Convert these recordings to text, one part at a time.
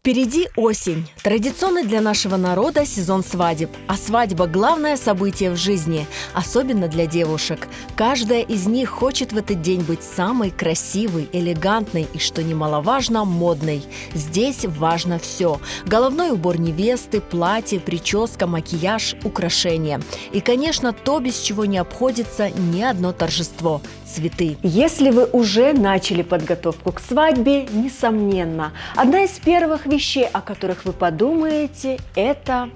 Впереди осень. Традиционный для нашего народа сезон свадеб. А свадьба – главное событие в жизни, особенно для девушек. Каждая из них хочет в этот день быть самой красивой, элегантной и, что немаловажно, модной. Здесь важно все. Головной убор невесты, платье, прическа, макияж, украшения. И, конечно, то, без чего не обходится ни одно торжество – цветы. Если вы уже начали подготовку к свадьбе, несомненно, одна из первых вещей, о которых вы подумаете, это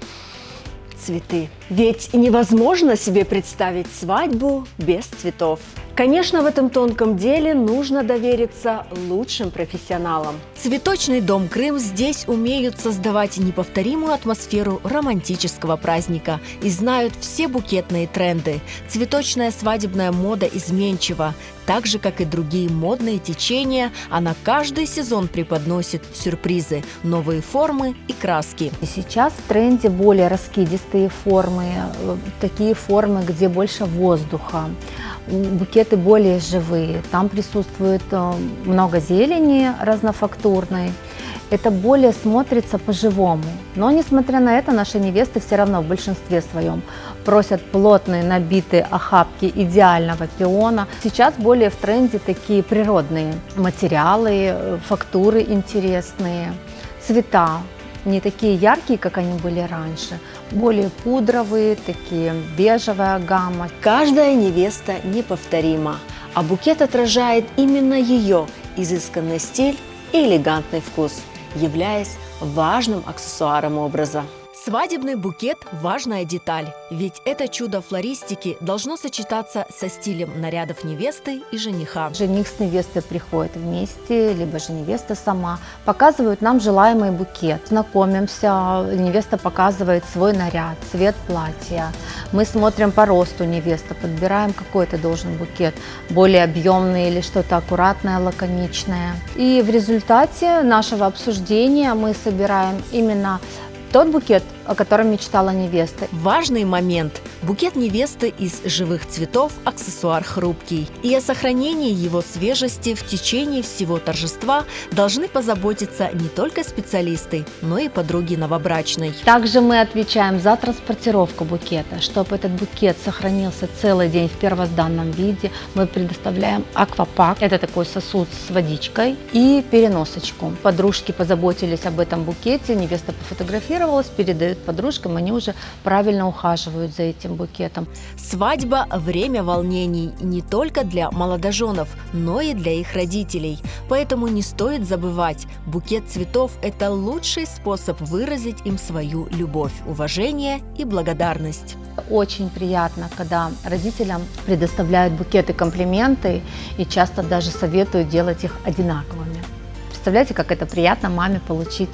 цветы. Ведь невозможно себе представить свадьбу без цветов. Конечно, в этом тонком деле нужно довериться лучшим профессионалам. Цветочный дом «Крым» здесь умеют создавать неповторимую атмосферу романтического праздника и знают все букетные тренды. Цветочная свадебная мода изменчива. Так же, как и другие модные течения, она каждый сезон преподносит сюрпризы, новые формы и краски. И сейчас в тренде более раскидистые формы, такие формы, где больше воздуха. Букеты более живые, там присутствует много зелени разнофактурной. Это более смотрится по-живому. Но, несмотря на это, наши невесты все равно в большинстве своем просят плотные, набитые охапки идеального пиона. Сейчас более в тренде такие природные материалы, фактуры интересные, цвета. Не такие яркие, как они были раньше, более пудровые, такие бежевая гамма. Каждая невеста неповторима, а букет отражает именно ее изысканный стиль и элегантный вкус, являясь важным аксессуаром образа. Свадебный букет – важная деталь, ведь это чудо флористики должно сочетаться со стилем нарядов невесты и жениха. Жених с невестой приходят вместе, либо же невеста сама, показывают нам желаемый букет. Знакомимся, невеста показывает свой наряд, цвет платья. Мы смотрим по росту невесты, подбираем, какой это должен букет, более объемный или что-то аккуратное, лаконичное. И в результате нашего обсуждения мы собираем именно тот букет, о котором мечтала невеста. Важный момент. Букет невесты из живых цветов – аксессуар хрупкий. И о сохранении его свежести в течение всего торжества должны позаботиться не только специалисты, но и подруги новобрачной. Также мы отвечаем за транспортировку букета. Чтобы этот букет сохранился целый день в первозданном виде, мы предоставляем аквапак. Это такой сосуд с водичкой и переносочку. Подружки позаботились об этом букете, невеста пофотографировалась, передает подружкам, они уже правильно ухаживают за этим букетом. Свадьба – время волнений не только для молодоженов, но и для их родителей. Поэтому не стоит забывать, букет цветов – это лучший способ выразить им свою любовь, уважение и благодарность. Очень приятно, когда родителям предоставляют букеты, комплименты и часто даже советуют делать их одинаковыми. Представляете, как это приятно маме получить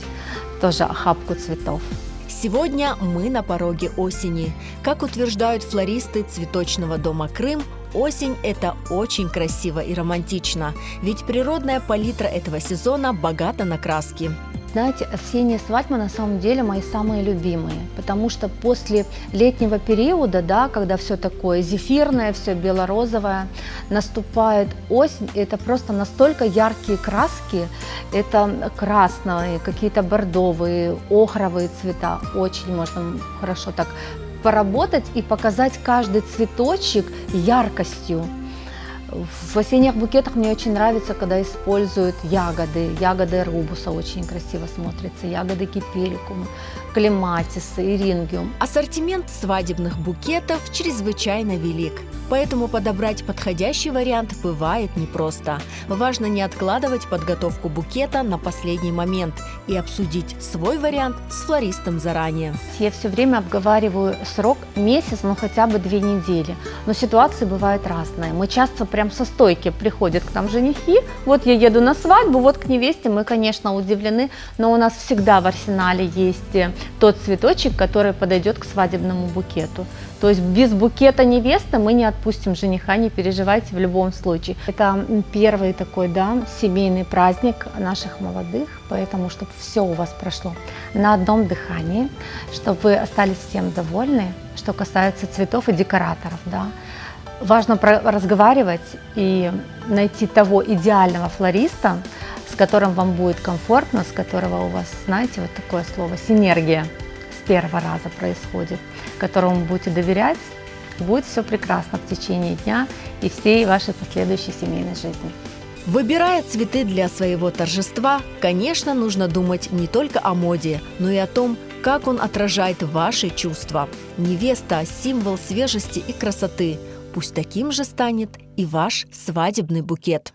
тоже охапку цветов. Сегодня мы на пороге осени. Как утверждают флористы цветочного дома «Крым», осень – это очень красиво и романтично, ведь природная палитра этого сезона богата на краски. Знаете, осенние свадьбы на самом деле мои самые любимые, потому что после летнего периода, да, когда все такое зефирное, все бело-розовое, наступает осень, и это просто настолько яркие краски, это красные, какие-то бордовые, охровые цвета, очень можно хорошо так поработать и показать каждый цветочек яркостью. В осенних букетах мне очень нравится, когда используют ягоды. Ягоды рубуса очень красиво смотрятся, ягоды гиперикума, клематиса, ирингиум. Ассортимент свадебных букетов чрезвычайно велик, поэтому подобрать подходящий вариант бывает непросто. Важно не откладывать подготовку букета на последний момент и обсудить свой вариант с флористом заранее. Я все время обговариваю срок месяц, ну хотя бы 2 недели. Но ситуации бывают разные. Мы часто прям со стойки приходят к нам женихи. Вот я еду на свадьбу, вот к невесте. Мы, конечно, удивлены, но у нас всегда в арсенале есть тот цветочек, который подойдет к свадебному букету. То есть без букета невесты мы не отпустим жениха, не переживайте в любом случае. Это первый такой, да, семейный праздник наших молодых, поэтому чтобы все у вас прошло на одном дыхании, чтобы вы остались всем довольны. Что касается цветов и декораторов, да, важно разговаривать и найти того идеального флориста, с которым вам будет комфортно, с которого у вас, знаете, вот такое слово синергия с первого раза происходит, которому вы будете доверять, будет все прекрасно в течение дня и всей вашей последующей семейной жизни. Выбирая цветы для своего торжества, конечно, нужно думать не только о моде, но и о том, как он отражает ваши чувства. Невеста – символ свежести и красоты. Пусть таким же станет и ваш свадебный букет.